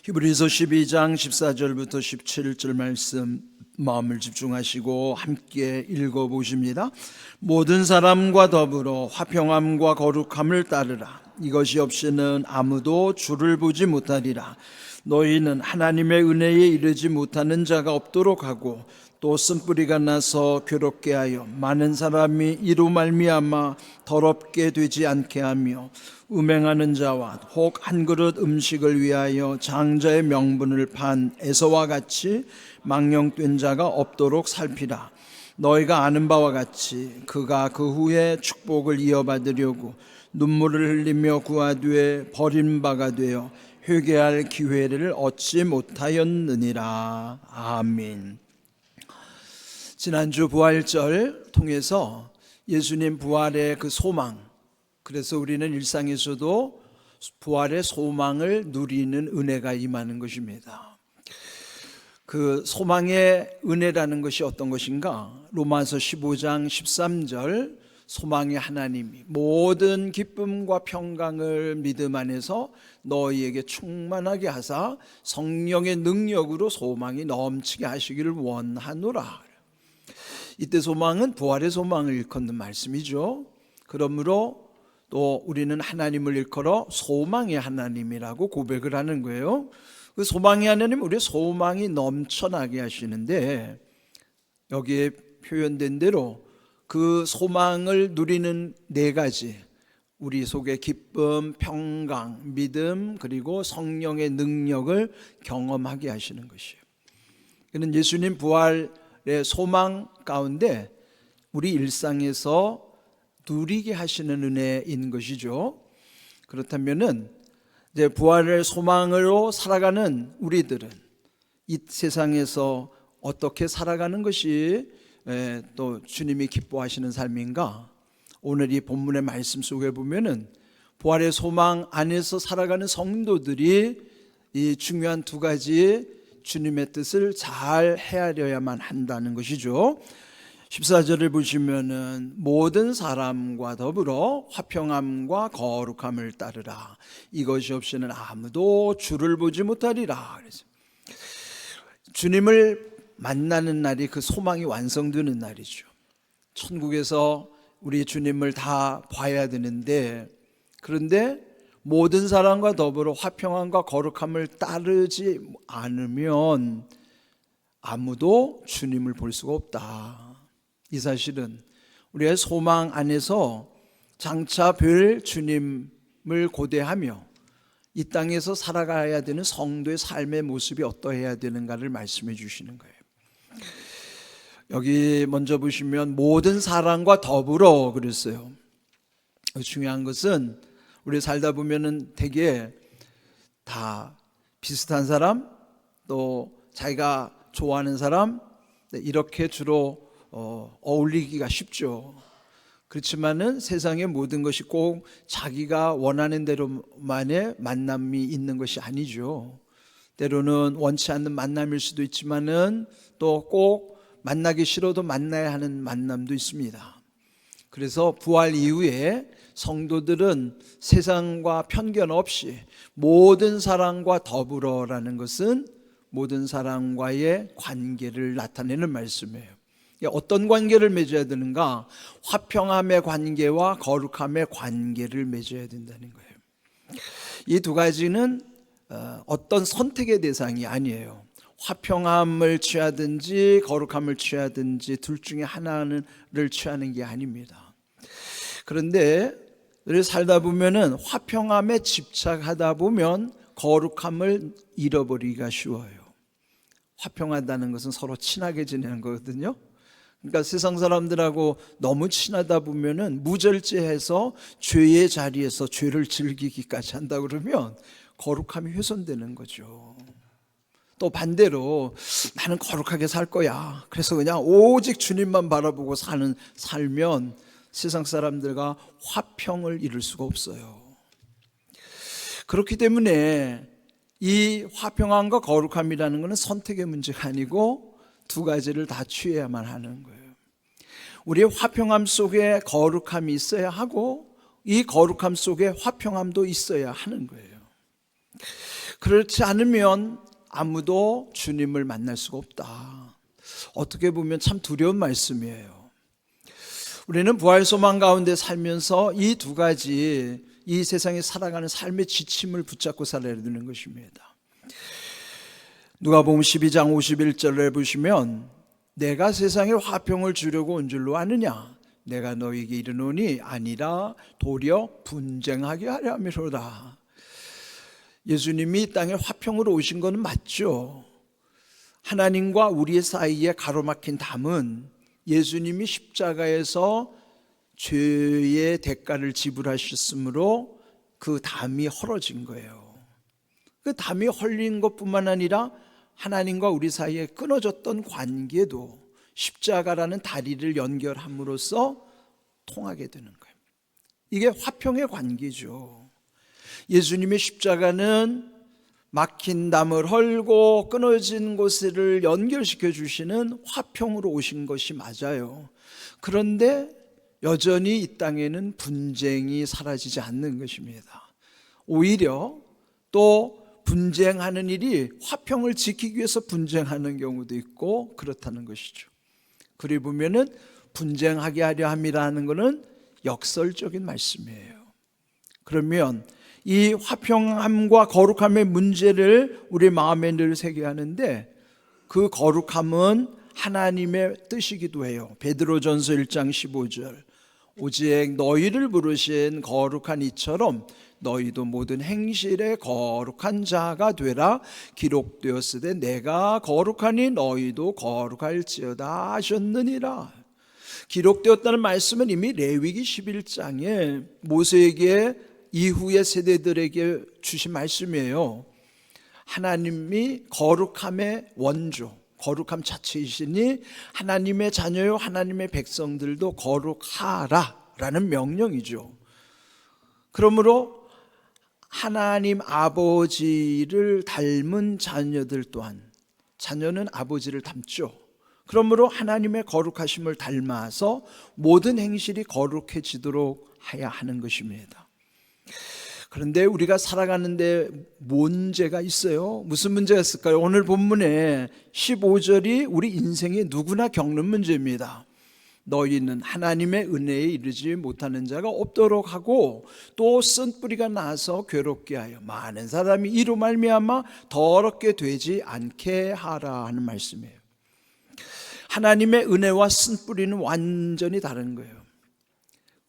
히브리서 12장 14절부터 17절 말씀 마음을 집중하시고 함께 읽어보십니다. 모든 사람과 더불어 화평함과 거룩함을 따르라. 이것이 없이는 아무도 주를 보지 못하리라. 너희는 하나님의 은혜에 이르지 못하는 자가 없도록 하고 또 쓴뿌리가 나서 괴롭게 하여 많은 사람이 이로 말미암아 더럽게 되지 않게 하며 음행하는 자와 혹 한 그릇 음식을 위하여 장자의 명분을 판 에서와 같이 망령된 자가 없도록 살피라. 너희가 아는 바와 같이 그가 그 후에 축복을 이어받으려고 눈물을 흘리며 구하되 버림바가 되어 회개할 기회를 얻지 못하였느니라. 아멘. 지난주 부활절 통해서 예수님 부활의 그 소망, 그래서 우리는 일상에서도 부활의 소망을 누리는 은혜가 임하는 것입니다. 그 소망의 은혜라는 것이 어떤 것인가? 로마서 15장 13절 소망의 하나님이 모든 기쁨과 평강을 믿음 안에서 너희에게 충만하게 하사 성령의 능력으로 소망이 넘치게 하시기를 원하노라. 이때 소망은 부활의 소망을 일컫는 말씀이죠. 그러므로 또 우리는 하나님을 일컬어 소망의 하나님이라고 고백을 하는 거예요. 그 소망의 하나님, 우리의 소망이 넘쳐나게 하시는데 여기에 표현된 대로 그 소망을 누리는 네 가지, 우리 속에 기쁨, 평강, 믿음, 그리고 성령의 능력을 경험하게 하시는 것이에요. 그는 예수님 부활의 소망 가운데 우리 일상에서 누리게 하시는 은혜인 것이죠. 그렇다면은 이제 부활의 소망으로 살아가는 우리들은 이 세상에서 어떻게 살아가는 것이 또 주님이 기뻐하시는 삶인가? 오늘 이 본문의 말씀 속에 보면은 부활의 소망 안에서 살아가는 성도들이 이 중요한 두 가지 주님의 뜻을 잘 헤아려야만 한다는 것이죠. 14절을 보시면은 모든 사람과 더불어 화평함과 거룩함을 따르라. 이것이 없이는 아무도 주를 보지 못하리라. 그래서 주님을 만나는 날이 그 소망이 완성되는 날이죠. 천국에서 우리 주님을 다 봐야 되는데, 그런데 모든 사람과 더불어 화평함과 거룩함을 따르지 않으면 아무도 주님을 볼 수가 없다. 이 사실은 우리의 소망 안에서 장차 뵐 주님을 고대하며 이 땅에서 살아가야 되는 성도의 삶의 모습이 어떠해야 되는가를 말씀해 주시는 거예요. 여기 먼저 보시면 모든 사람과 더불어 그랬어요. 중요한 것은 우리 살다 보면은 되게 다 비슷한 사람, 또 자기가 좋아하는 사람, 이렇게 주로 어울리기가 쉽죠. 그렇지만은 세상의 모든 것이 꼭 자기가 원하는 대로만의 만남이 있는 것이 아니죠. 때로는 원치 않는 만남일 수도 있지만은 또 꼭 만나기 싫어도 만나야 하는 만남도 있습니다. 그래서 부활 이후에 성도들은 세상과 편견 없이 모든 사람과 더불어라는 것은 모든 사람과의 관계를 나타내는 말씀이에요. 어떤 관계를 맺어야 되는가? 화평함의 관계와 거룩함의 관계를 맺어야 된다는 거예요. 이 두 가지는 어떤 선택의 대상이 아니에요. 화평함을 취하든지 거룩함을 취하든지 둘 중에 하나를 취하는 게 아닙니다. 그런데 우리 살다 보면은 화평함에 집착하다 보면 거룩함을 잃어버리기가 쉬워요. 화평하다는 것은 서로 친하게 지내는 거거든요. 그러니까 세상 사람들하고 너무 친하다 보면은 무절제해서 죄의 자리에서 죄를 즐기기까지 한다 그러면 거룩함이 훼손되는 거죠. 또 반대로 나는 거룩하게 살 거야, 그래서 그냥 오직 주님만 바라보고 살면 세상 사람들과 화평을 이룰 수가 없어요. 그렇기 때문에 이 화평함과 거룩함이라는 것은 선택의 문제가 아니고 두 가지를 다 취해야만 하는 거예요. 우리의 화평함 속에 거룩함이 있어야 하고 이 거룩함 속에 화평함도 있어야 하는 거예요. 그렇지 않으면 아무도 주님을 만날 수가 없다. 어떻게 보면 참 두려운 말씀이에요. 우리는 부활 소망 가운데 살면서 이 두 가지, 이 세상에 살아가는 삶의 지침을 붙잡고 살아야 되는 것입니다. 누가복음 12장 51절에 보시면 내가 세상에 화평을 주려고 온 줄로 아느냐? 내가 너에게 이르노니 아니라 도리어 분쟁하게 하려 함이로다. 예수님이 이 땅에 화평으로 오신 것은 맞죠. 하나님과 우리 사이에 가로막힌 담은 예수님이 십자가에서 죄의 대가를 지불하셨으므로 그 담이 헐어진 거예요. 그 담이 헐린 것뿐만 아니라 하나님과 우리 사이에 끊어졌던 관계도 십자가라는 다리를 연결함으로써 통하게 되는 거예요. 이게 화평의 관계죠. 예수님의 십자가는 막힌 담을 헐고 끊어진 곳을 연결시켜 주시는 화평으로 오신 것이 맞아요. 그런데 여전히 이 땅에는 분쟁이 사라지지 않는 것입니다. 오히려 또 분쟁하는 일이 화평을 지키기 위해서 분쟁하는 경우도 있고 그렇다는 것이죠. 그리 보면은 분쟁하게 하려 함이라는 것은 역설적인 말씀이에요. 그러면 이 화평함과 거룩함의 문제를 우리 마음에 늘 새겨야 하는데, 그 거룩함은 하나님의 뜻이기도 해요. 베드로전서 1장 15절 오직 너희를 부르신 거룩한 이처럼 너희도 모든 행실에 거룩한 자가 되라. 기록되었으되 내가 거룩하니 너희도 거룩할지어다 하셨느니라. 기록되었다는 말씀은 이미 레위기 11장에 모세에게 이후의 세대들에게 주신 말씀이에요. 하나님이 거룩함의 원조, 거룩함 자체이시니 하나님의 자녀요 하나님의 백성들도 거룩하라 라는 명령이죠. 그러므로 하나님 아버지를 닮은 자녀들 또한, 자녀는 아버지를 닮죠. 그러므로 하나님의 거룩하심을 닮아서 모든 행실이 거룩해지도록 해야 하는 것입니다. 그런데 우리가 살아가는데 문제가 있어요. 무슨 문제가 있을까요? 오늘 본문에 15절이 우리 인생에 누구나 겪는 문제입니다. 너희는 하나님의 은혜에 이르지 못하는 자가 없도록 하고 또 쓴뿌리가 나서 괴롭게 하여 많은 사람이 이로 말미암아 더럽게 되지 않게 하라 하는 말씀이에요. 하나님의 은혜와 쓴뿌리는 완전히 다른 거예요.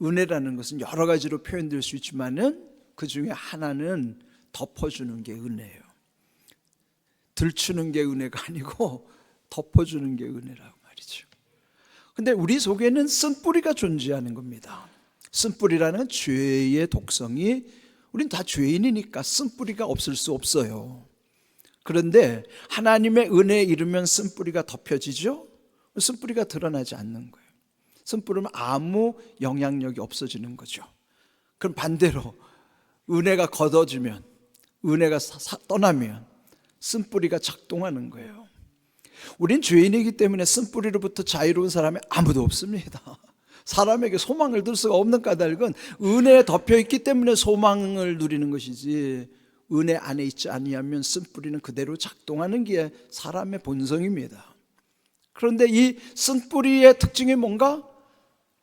은혜라는 것은 여러 가지로 표현될 수 있지만은 그 중에 하나는 덮어주는 게 은혜예요. 들추는 게 은혜가 아니고 덮어주는 게 은혜라고 말이죠. 근데 우리 속에는 쓴뿌리가 존재하는 겁니다. 쓴뿌리라는 죄의 독성이, 우린 다 죄인이니까 쓴뿌리가 없을 수 없어요. 그런데 하나님의 은혜에 이르면 쓴뿌리가 덮여지죠. 쓴뿌리가 드러나지 않는 거예요. 쓴뿌리면 아무 영향력이 없어지는 거죠. 그럼 반대로 은혜가 걷어지면, 은혜가 떠나면 쓴뿌리가 작동하는 거예요. 우린 죄인이기 때문에 쓴뿌리로부터 자유로운 사람이 아무도 없습니다. 사람에게 소망을 둘 수가 없는 까닭은 은혜에 덮여있기 때문에 소망을 누리는 것이지, 은혜 안에 있지 아니하면 쓴뿌리는 그대로 작동하는 게 사람의 본성입니다. 그런데 이 쓴뿌리의 특징이 뭔가?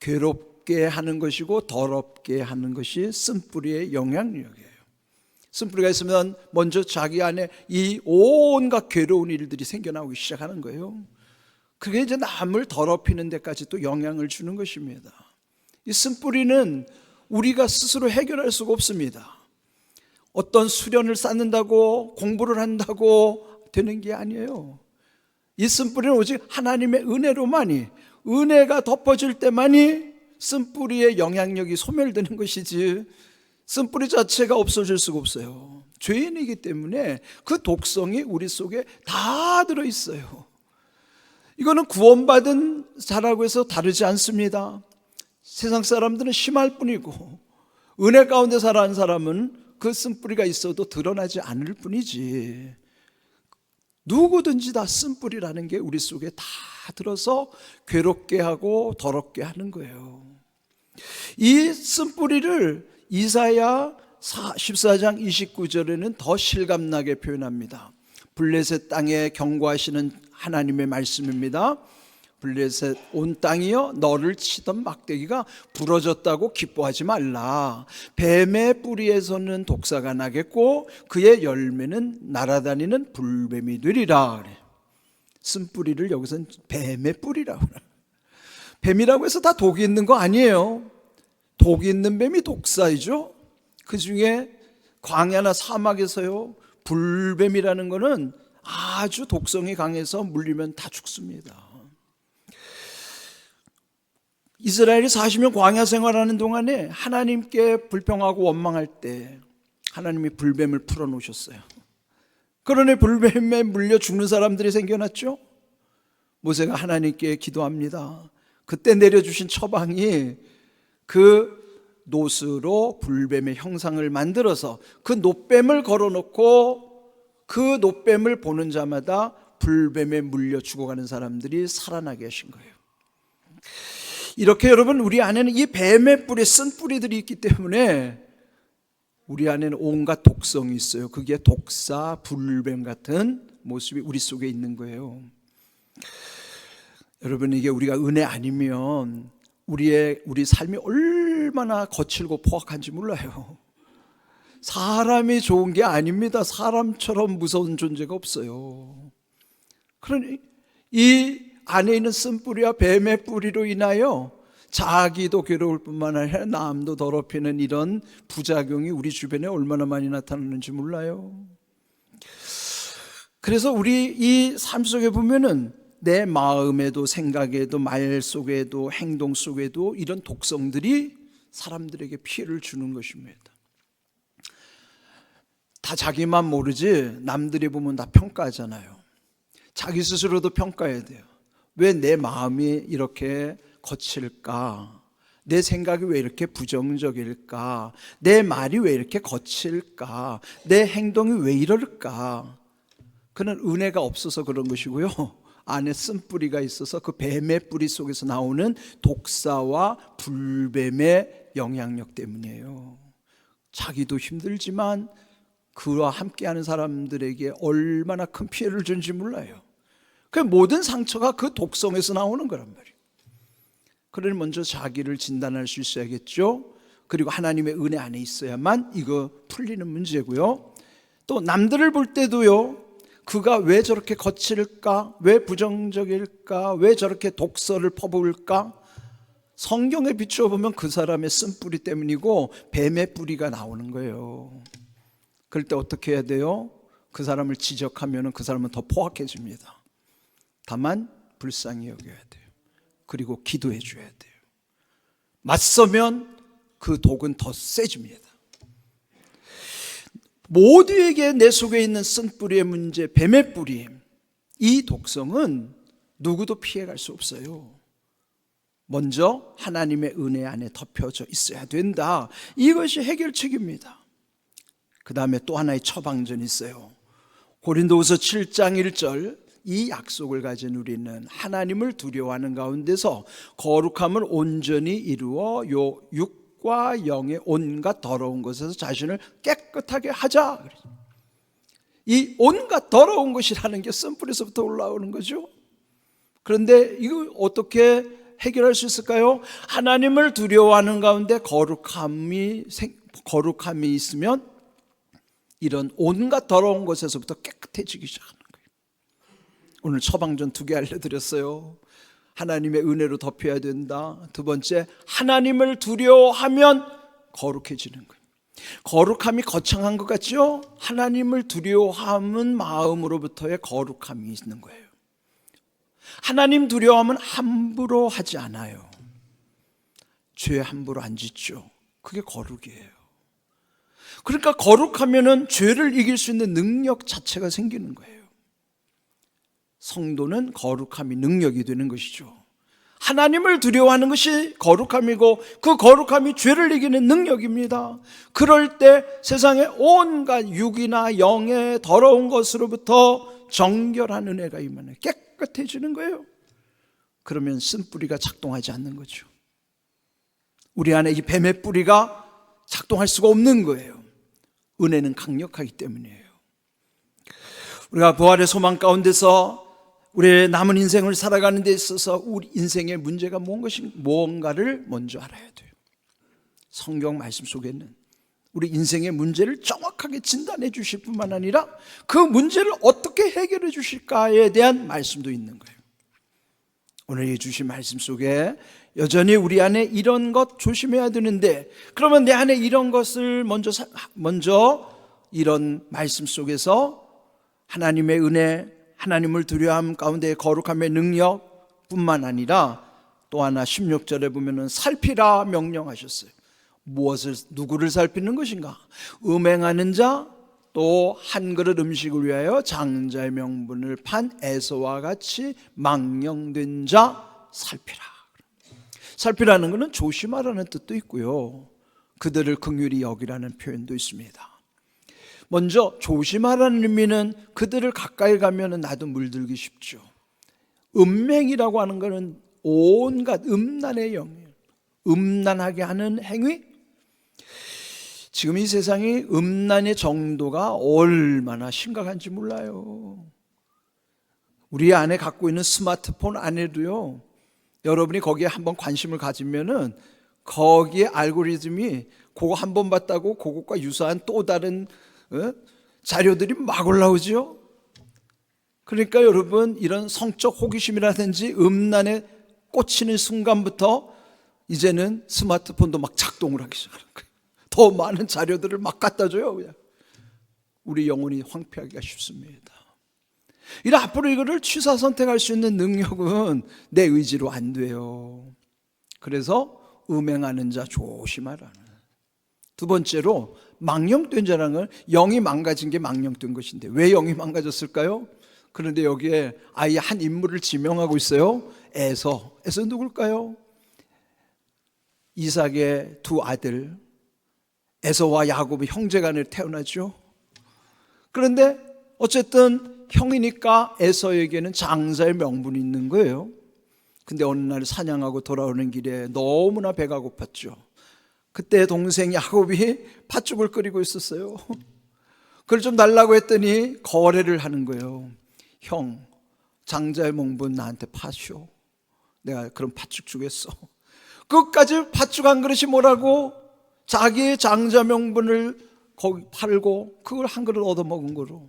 괴롭게 하는 것이고 더럽게 하는 것이 쓴뿌리의 영향력이에요. 쓴뿌리가 있으면 먼저 자기 안에 이 온갖 괴로운 일들이 생겨나오기 시작하는 거예요. 그게 이제 남을 더럽히는 데까지 또 영향을 주는 것입니다. 이 쓴뿌리는 우리가 스스로 해결할 수가 없습니다. 어떤 수련을 쌓는다고 공부를 한다고 되는 게 아니에요. 이 쓴뿌리는 오직 하나님의 은혜로만이, 은혜가 덮어질 때만이 쓴뿌리의 영향력이 소멸되는 것이지 쓴뿌리 자체가 없어질 수가 없어요. 죄인이기 때문에 그 독성이 우리 속에 다 들어있어요. 이거는 구원받은 자라고 해서 다르지 않습니다. 세상 사람들은 심할 뿐이고 은혜 가운데 살아가는 사람은 그 쓴뿌리가 있어도 드러나지 않을 뿐이지, 누구든지 다 쓴뿌리라는 게 우리 속에 다 들어서 괴롭게 하고 더럽게 하는 거예요. 이 쓴뿌리를 이사야 14장 29절에는 더 실감나게 표현합니다. 블레셋 땅에 경고하시는 하나님의 말씀입니다. 블레셋 온 땅이여 너를 치던 막대기가 부러졌다고 기뻐하지 말라. 뱀의 뿌리에서는 독사가 나겠고 그의 열매는 날아다니는 불뱀이 되리라. 쓴뿌리를 여기서는 뱀의 뿌리라고. 뱀이라고 해서 다 독이 있는 거 아니에요. 독이 있는 뱀이 독사이죠. 그 중에 광야나 사막에서요, 불뱀이라는 거는 아주 독성이 강해서 물리면 다 죽습니다. 이스라엘이 40년 광야 생활하는 동안에 하나님께 불평하고 원망할 때 하나님이 불뱀을 풀어놓으셨어요. 그러니 불뱀에 물려 죽는 사람들이 생겨났죠. 모세가 하나님께 기도합니다. 그때 내려주신 처방이 그 노스로 불뱀의 형상을 만들어서 그 놋뱀을 걸어놓고 그 놋뱀을 보는 자마다 불뱀에 물려 죽어가는 사람들이 살아나게 하신 거예요. 이렇게 여러분, 우리 안에는 이 뱀의 뿌리, 쓴 뿌리들이 있기 때문에 우리 안에는 온갖 독성이 있어요. 그게 독사, 불뱀 같은 모습이 우리 속에 있는 거예요. 여러분, 이게 우리가 은혜 아니면 우리 삶이 얼마나 거칠고 포악한지 몰라요. 사람이 좋은 게 아닙니다. 사람처럼 무서운 존재가 없어요. 그러니 이 안에 있는 쓴뿌리와 뱀의 뿌리로 인하여 자기도 괴로울 뿐만 아니라 남도 더럽히는 이런 부작용이 우리 주변에 얼마나 많이 나타나는지 몰라요. 그래서 우리 이 삶 속에 보면은 내 마음에도 생각에도 말 속에도 행동 속에도 이런 독성들이 사람들에게 피해를 주는 것입니다. 다 자기만 모르지 남들이 보면 다 평가하잖아요. 자기 스스로도 평가해야 돼요. 왜 내 마음이 이렇게 거칠까? 내 생각이 왜 이렇게 부정적일까? 내 말이 왜 이렇게 거칠까? 내 행동이 왜 이럴까? 그는 은혜가 없어서 그런 것이고요, 안에 쓴뿌리가 있어서 그 뱀의 뿌리 속에서 나오는 독사와 불뱀의 영향력 때문이에요. 자기도 힘들지만 그와 함께하는 사람들에게 얼마나 큰 피해를 주는지 몰라요. 그 모든 상처가 그 독성에서 나오는 거란 말이에요. 그러니 먼저 자기를 진단할 수 있어야겠죠. 그리고 하나님의 은혜 안에 있어야만 이거 풀리는 문제고요. 또 남들을 볼 때도요, 그가 왜 저렇게 거칠까? 왜 부정적일까? 왜 저렇게 독서를 퍼부을까? 성경에 비추어 보면 그 사람의 쓴뿌리 때문이고 뱀의 뿌리가 나오는 거예요. 그럴 때 어떻게 해야 돼요? 그 사람을 지적하면 그 사람은 더 포악해집니다. 다만 불쌍히 여겨야 돼요. 그리고 기도해 줘야 돼요. 맞서면 그 독은 더 세집니다. 모두에게 내 속에 있는 쓴뿌리의 문제, 뱀의 뿌리, 이 독성은 누구도 피해갈 수 없어요. 먼저 하나님의 은혜 안에 덮여져 있어야 된다. 이것이 해결책입니다. 그 다음에 또 하나의 처방전이 있어요. 고린도후서 7장 1절, 이 약속을 가진 우리는 하나님을 두려워하는 가운데서 거룩함을 온전히 이루어 육과 영의 온갖 더러운 것에서 자신을 깨끗하게 하자. 이 온갖 더러운 것이라는 게 쓴뿌리에서부터 올라오는 거죠. 그런데 이거 어떻게 해결할 수 있을까요? 하나님을 두려워하는 가운데 거룩함이 있으면 이런 온갖 더러운 것에서부터 깨끗해지기 시작하는 거예요. 오늘 처방전 2개 알려드렸어요. 하나님의 은혜로 덮여야 된다. 두 번째, 하나님을 두려워하면 거룩해지는 거예요. 거룩함이 거창한 것 같죠? 하나님을 두려워하는 마음으로부터의 거룩함이 있는 거예요. 하나님 두려워하면 함부로 하지 않아요. 죄 함부로 안 짓죠. 그게 거룩이에요. 그러니까 거룩하면은 죄를 이길 수 있는 능력 자체가 생기는 거예요. 성도는 거룩함이 능력이 되는 것이죠. 하나님을 두려워하는 것이 거룩함이고 그 거룩함이 죄를 이기는 능력입니다. 그럴 때 세상의 온갖 육이나 영의 더러운 것으로부터 정결한 은혜가 임하는, 깨끗해지는 거예요. 그러면 쓴뿌리가 작동하지 않는 거죠. 우리 안에 이 뱀의 뿌리가 작동할 수가 없는 거예요. 은혜는 강력하기 때문이에요. 우리가 부활의 소망 가운데서 우리의 남은 인생을 살아가는 데 있어서 우리 인생의 문제가 뭔가를 먼저 알아야 돼요. 성경 말씀 속에는 우리 인생의 문제를 정확하게 진단해 주실 뿐만 아니라 그 문제를 어떻게 해결해 주실까에 대한 말씀도 있는 거예요. 오늘 주신 말씀 속에 여전히 우리 안에 이런 것 조심해야 되는데, 그러면 내 안에 이런 것을 먼저 이런 말씀 속에서 하나님의 은혜, 하나님을 두려워함 가운데 거룩함의 능력 뿐만 아니라 또 하나 16절에 보면은 살피라 명령하셨어요. 누구를 살피는 것인가? 음행하는 자, 또 한 그릇 음식을 위하여 장자의 명분을 판 에서와 같이 망령된 자 살피라. 살피라는 것은 조심하라는 뜻도 있고요, 그들을 긍휼히 여기라는 표현도 있습니다. 먼저 조심하라는 의미는 그들을 가까이 가면 나도 물들기 쉽죠. 음행이라고 하는 것은 온갖 음란의 영이에요. 음란하게 하는 행위. 지금 이 세상이 음란의 정도가 얼마나 심각한지 몰라요. 우리 안에 갖고 있는 스마트폰 안에도요, 여러분이 거기에 한번 관심을 가지면은 거기에 알고리즘이 그거 한번 봤다고 그것과 유사한 또 다른 자료들이 막 올라오죠. 그러니까 여러분, 이런 성적 호기심이라든지 음란에 꽂히는 순간부터 이제는 스마트폰도 막 작동을 하기 시작하는 거예요. 더 많은 자료들을 막 갖다 줘요. 그냥 우리 영혼이 황폐하기가 쉽습니다. 이런 앞으로 이거를 취사 선택할 수 있는 능력은 내 의지로 안 돼요. 그래서 음행하는 자 조심하라는. 두 번째로 망령된 자라는 건 영이 망가진 게 망령된 것인데, 왜 영이 망가졌을까요? 그런데 여기에 아예 한 인물을 지명하고 있어요. 에서 누굴까요? 이삭의 두 아들 에서와 야곱의 형제간에 태어나죠. 그런데 어쨌든 형이니까 에서에게는 장자의 명분이 있는 거예요. 근데 어느 날 사냥하고 돌아오는 길에 너무나 배가 고팠죠. 그때 동생 야곱이 팥죽을 끓이고 있었어요. 그걸 좀 달라고 했더니 거래를 하는 거예요. 형, 장자의 명분 나한테 파쇼. 내가 그럼 팥죽 주겠어. 끝까지 팥죽 한 그릇이 뭐라고? 자기의 장자 명분을 거기 팔고 그걸 한 그릇 얻어먹은 거로.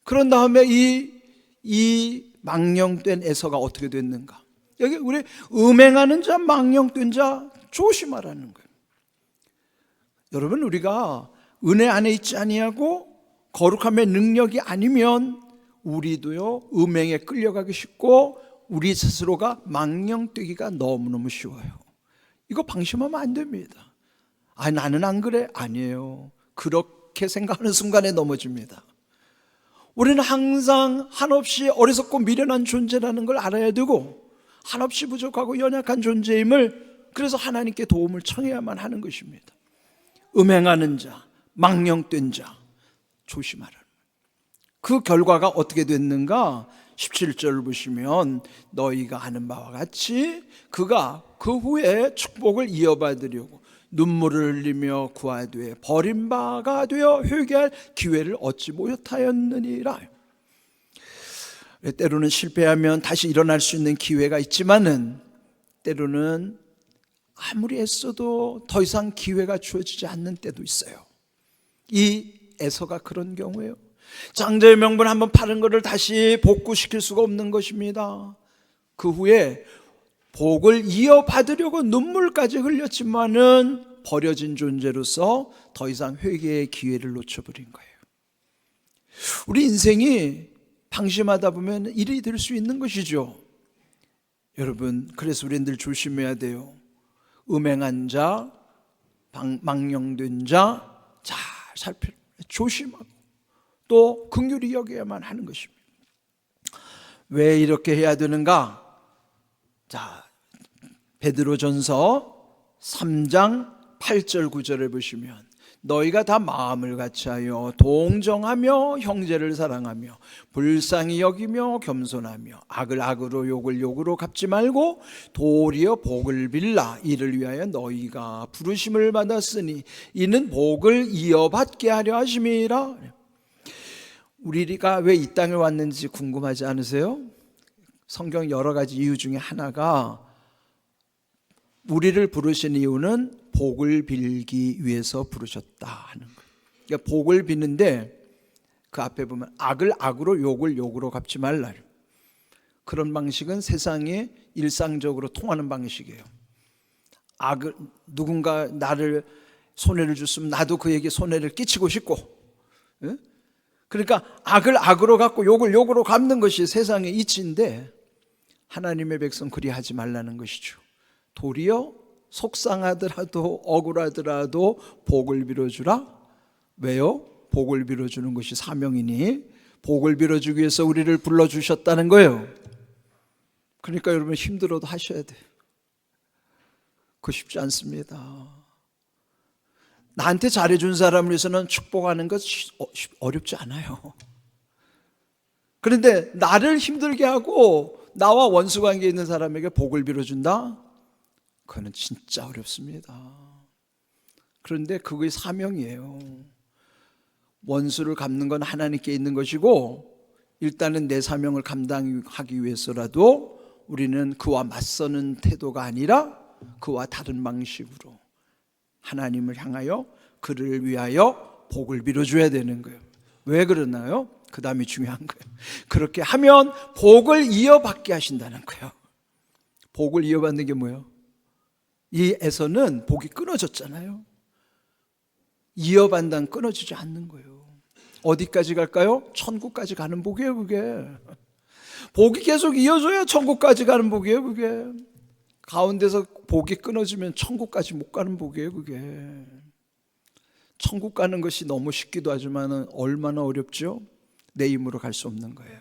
그런 다음에 이 망령된 에서가 어떻게 됐는가? 여기 우리 음행하는 자, 망령된 자 조심하라는 거예요. 여러분, 우리가 은혜 안에 있지 아니하고 거룩함의 능력이 아니면 우리도요 음행에 끌려가기 쉽고 우리 스스로가 망령되기가 너무너무 쉬워요. 이거 방심하면 안 됩니다. 나는 안 그래? 아니에요. 그렇게 생각하는 순간에 넘어집니다. 우리는 항상 한없이 어리석고 미련한 존재라는 걸 알아야 되고, 한없이 부족하고 연약한 존재임을, 그래서 하나님께 도움을 청해야만 하는 것입니다. 음행하는 자, 망령된 자 조심하라. 그 결과가 어떻게 됐는가? 17절을 보시면 너희가 아는 바와 같이 그가 그 후에 축복을 이어받으려고 눈물을 흘리며 구하되 버림바가 되어 회개할 기회를 얻지 못하였느니라. 때로는 실패하면 다시 일어날 수 있는 기회가 있지만은 때로는 아무리 애써도 더 이상 기회가 주어지지 않는 때도 있어요. 이 에서가 그런 경우예요. 장자의 명분 한번 파는 것을 다시 복구시킬 수가 없는 것입니다. 그 후에 복을 이어받으려고 눈물까지 흘렸지만은 버려진 존재로서 더 이상 회개의 기회를 놓쳐버린 거예요. 우리 인생이 방심하다 보면 일이 될 수 있는 것이죠. 여러분, 그래서 우리는 늘 조심해야 돼요. 음행한 자, 망령된 자 잘 살펴 조심하고 또 긍휼히 여겨야만 하는 것입니다. 왜 이렇게 해야 되는가? 자, 베드로전서 3장 8절 9절을 보시면 너희가 다 마음을 같이하여 동정하며 형제를 사랑하며 불쌍히 여기며 겸손하며 악을 악으로 욕을 욕으로 갚지 말고 도리어 복을 빌라. 이를 위하여 너희가 부르심을 받았으니 이는 복을 이어받게 하려 하심이라. 우리가 왜 이 땅에 왔는지 궁금하지 않으세요? 성경 여러 가지 이유 중에 하나가 우리를 부르신 이유는 복을 빌기 위해서 부르셨다 하는 거예요. 그러니까 복을 비는데 그 앞에 보면 악을 악으로 욕을 욕으로 갚지 말라. 그런 방식은 세상에 일상적으로 통하는 방식이에요. 악을, 누군가 나를 손해를 줬으면 나도 그에게 손해를 끼치고 싶고, 그러니까 악을 악으로 갚고 욕을 욕으로 갚는 것이 세상의 이치인데 하나님의 백성 그리 하지 말라는 것이죠. 도리어 속상하더라도 억울하더라도 복을 빌어주라. 왜요? 복을 빌어주는 것이 사명이니 복을 빌어주기 위해서 우리를 불러주셨다는 거예요. 그러니까 여러분 힘들어도 하셔야 돼요. 그거 쉽지 않습니다. 나한테 잘해준 사람을 위해서는 축복하는 것 어렵지 않아요. 그런데 나를 힘들게 하고 나와 원수관계에 있는 사람에게 복을 빌어준다? 그거는 진짜 어렵습니다. 그런데 그게 사명이에요. 원수를 갚는 건 하나님께 있는 것이고 일단은 내 사명을 감당하기 위해서라도 우리는 그와 맞서는 태도가 아니라 그와 다른 방식으로 하나님을 향하여 그를 위하여 복을 빌어줘야 되는 거예요. 왜 그러나요? 그 다음이 중요한 거예요. 그렇게 하면 복을 이어받게 하신다는 거예요. 복을 이어받는 게 뭐예요? 이 에서는 복이 끊어졌잖아요. 이어받는 끊어지지 않는 거예요. 어디까지 갈까요? 천국까지 가는 복이에요. 그게 복이 계속 이어져야 천국까지 가는 복이에요. 그게 가운데서 복이 끊어지면 천국까지 못 가는 복이에요. 그게 천국 가는 것이 너무 쉽기도 하지만 얼마나 어렵죠? 내 힘으로 갈 수 없는 거예요.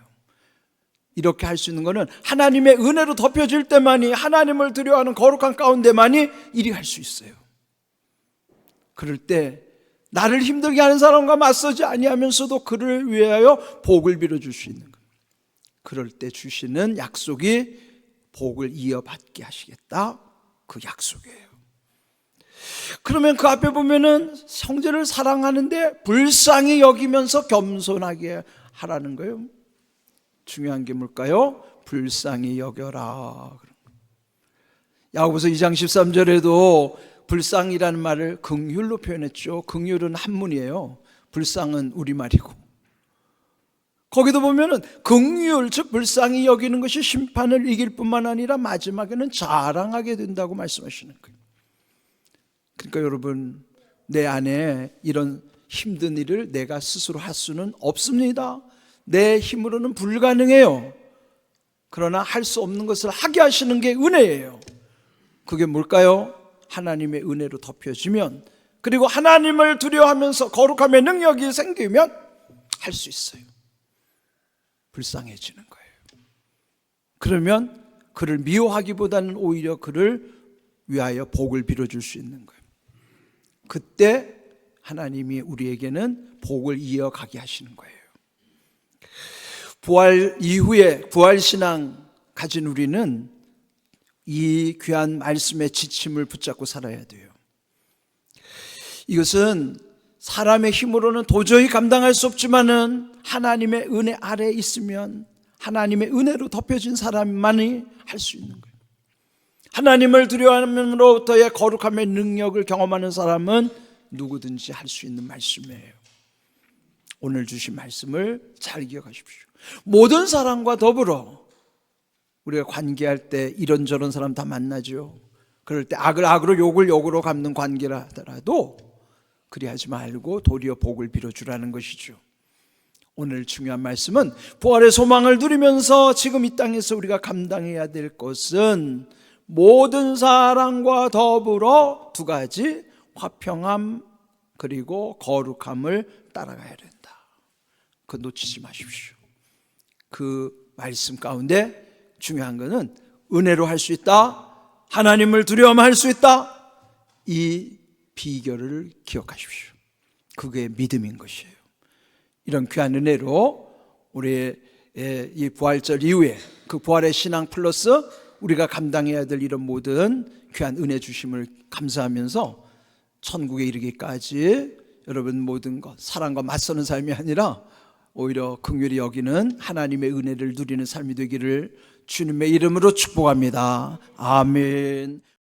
이렇게 할 수 있는 것은 하나님의 은혜로 덮여질 때만이, 하나님을 두려워하는 거룩한 가운데만이 이리 할 수 있어요. 그럴 때 나를 힘들게 하는 사람과 맞서지 아니하면서도 그를 위하여 복을 빌어줄 수 있는 거예요. 그럴 때 주시는 약속이 복을 이어받게 하시겠다, 그 약속이에요. 그러면 그 앞에 보면은 형제를 사랑하는데 불쌍히 여기면서 겸손하게 하라는 거예요. 중요한 게 뭘까요? 불쌍히 여겨라. 야고보서 2장 13절에도 불쌍이라는 말을 긍휼로 표현했죠. 긍휼은 한문이에요. 불쌍은 우리말이고. 거기도 보면은 긍휼, 즉 불쌍히 여기는 것이 심판을 이길 뿐만 아니라 마지막에는 자랑하게 된다고 말씀하시는 거예요. 그러니까 여러분, 내 안에 이런 힘든 일을 내가 스스로 할 수는 없습니다. 내 힘으로는 불가능해요. 그러나 할 수 없는 것을 하게 하시는 게 은혜예요. 그게 뭘까요? 하나님의 은혜로 덮여지면, 그리고 하나님을 두려워하면서 거룩함의 능력이 생기면 할 수 있어요. 불쌍해지는 거예요. 그러면 그를 미워하기보다는 오히려 그를 위하여 복을 빌어줄 수 있는 거예요. 그때 하나님이 우리에게는 복을 이어가게 하시는 거예요. 부활 이후에 부활신앙 가진 우리는 이 귀한 말씀의 지침을 붙잡고 살아야 돼요. 이것은 사람의 힘으로는 도저히 감당할 수 없지만은 하나님의 은혜 아래에 있으면, 하나님의 은혜로 덮여진 사람만이 할 수 있는 거예요. 하나님을 두려워함으로부터의 거룩함의 능력을 경험하는 사람은 누구든지 할 수 있는 말씀이에요. 오늘 주신 말씀을 잘 기억하십시오. 모든 사람과 더불어 우리가 관계할 때 이런저런 사람 다 만나죠. 그럴 때 악을 악으로 욕을 욕으로 갚는 관계라 하더라도 그리하지 말고 도리어 복을 빌어주라는 것이죠. 오늘 중요한 말씀은 부활의 소망을 누리면서 지금 이 땅에서 우리가 감당해야 될 것은 모든 사람과 더불어 두 가지, 화평함 그리고 거룩함을 따라가야 된다. 그거 놓치지 마십시오. 그 말씀 가운데 중요한 것은 은혜로 할 수 있다, 하나님을 두려워하면 할 수 있다, 이 비결을 기억하십시오. 그게 믿음인 것이에요. 이런 귀한 은혜로 우리의 이 부활절 이후에 그 부활의 신앙 플러스 우리가 감당해야 될 이런 모든 귀한 은혜 주심을 감사하면서 천국에 이르기까지 여러분 모든 것 사랑과 맞서는 삶이 아니라 오히려 긍휼히 여기는 하나님의 은혜를 누리는 삶이 되기를 주님의 이름으로 축복합니다. 아멘.